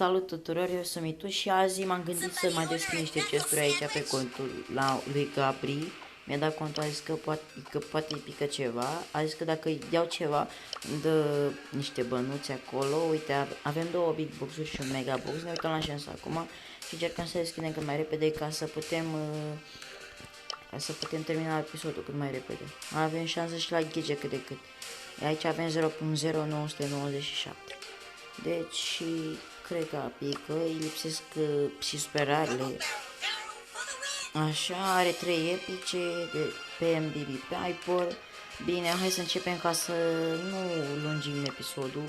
Salut tuturor, eu sunt Mitu și azi m-am gândit să mai deschid niște chesturi aici pe contul lui Gabri. Mi-a dat contul, a zis că poate îi pică ceva, a zis că dacă îi iau ceva, îmi dă niște bănuți acolo. Uite, avem două big box-uri și un mega box, ne uităm la șansă acum și încercăm să deschidem cât mai repede ca să putem termina episodul cât mai repede. Avem șansă și la ghege cât de cât. Aici avem 0.0997. Deci, cred că pică, îi lipsesc și superarele. Așa, are 3 epice de PMBB Piper. Bine, hai să începem ca să nu lungim episodul.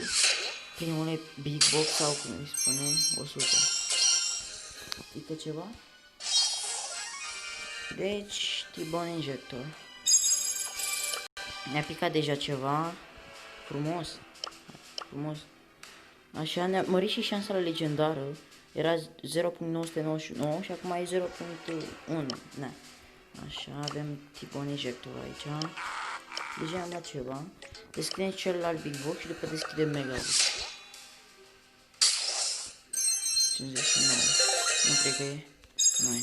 Primul Big Box sau cum îi spune, 100. Pică ceva? Deci, T-Bone Injector. Ne-a picat deja ceva. Frumos. Frumos. Așa, ne-a mărit și șansa la legendară. Era 0.999 și acum e 0.1. Na. Așa, avem T-Bone Injector aici. Deja am luat ceva. Deschidem celălalt Big Box și după deschidem Mega Box. 59. Nu cred că e. Nu e.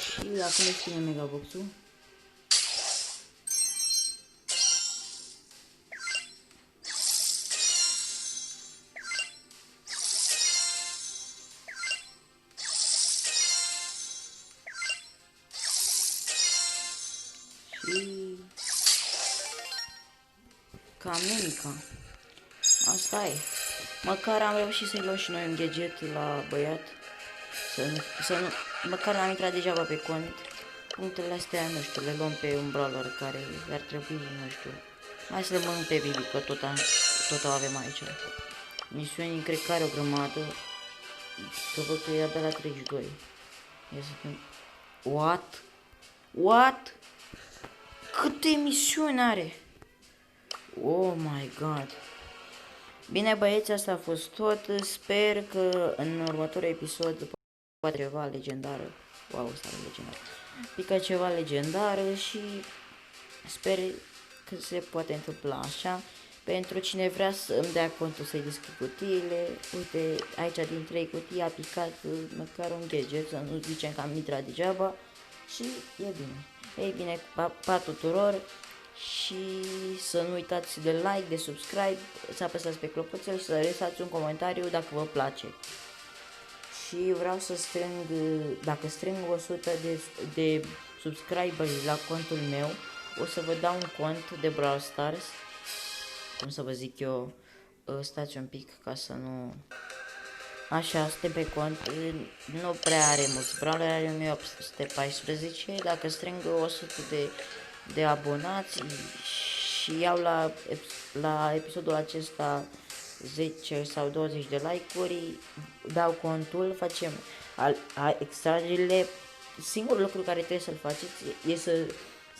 Și acum deschidem Mega Box-ul. Și Camenica. Asta e. Măcar am reușit să-i luăm și noi un gadget la băiat. Măcar n-am intrat degeaba pe cont. Punctele astea, nu știu, le luăm pe un brawler care ar trebui, nu știu. Hai să le luăm pe Bibi, că tot avem aici. Misiuni, cred că are o grămadă. Că văd că e abia la 32. Ia să fim... What? What? Câte misiuni are? Oh my god. Bine băieți, asta a fost tot. Sper că în următorul episod poate ceva legendară. Wow, asta e legendară. Pică ceva legendară și sper că se poate întâmpla așa. Pentru cine vrea să îmi dea contul să-i deschid cutiile, uite, aici din 3 cutii a picat măcar un gadget, să nu zicem că am intrat degeaba și e bine. Ei bine, pa tuturor și să nu uitați de like, de subscribe, să apăsați pe clopoțel și să lăsați un comentariu dacă vă place. Și vreau să strâng, dacă strâng 100 de subscriberi la contul meu, o să vă dau un cont de Brawl Stars. Cum să vă zic eu, stați un pic ca să nu... Așa, suntem pe cont, nu prea are mulți brawler, are 1814, dacă strâng 100 de abonați și iau la episodul acesta 10 sau 20 de like-uri, dau contul, facem extragerile. Singurul lucru care trebuie să-l faceți e să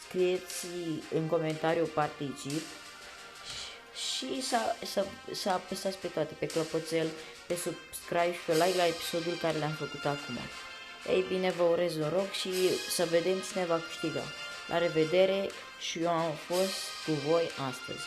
scrieți în comentariu particip și să apăsați pe toate, pe clopoțel, pe subscribe și pe like la episodul care l-am făcut acum. Ei bine, vă urez noroc și să vedem cine va câștiga. La revedere și eu am fost cu voi astăzi.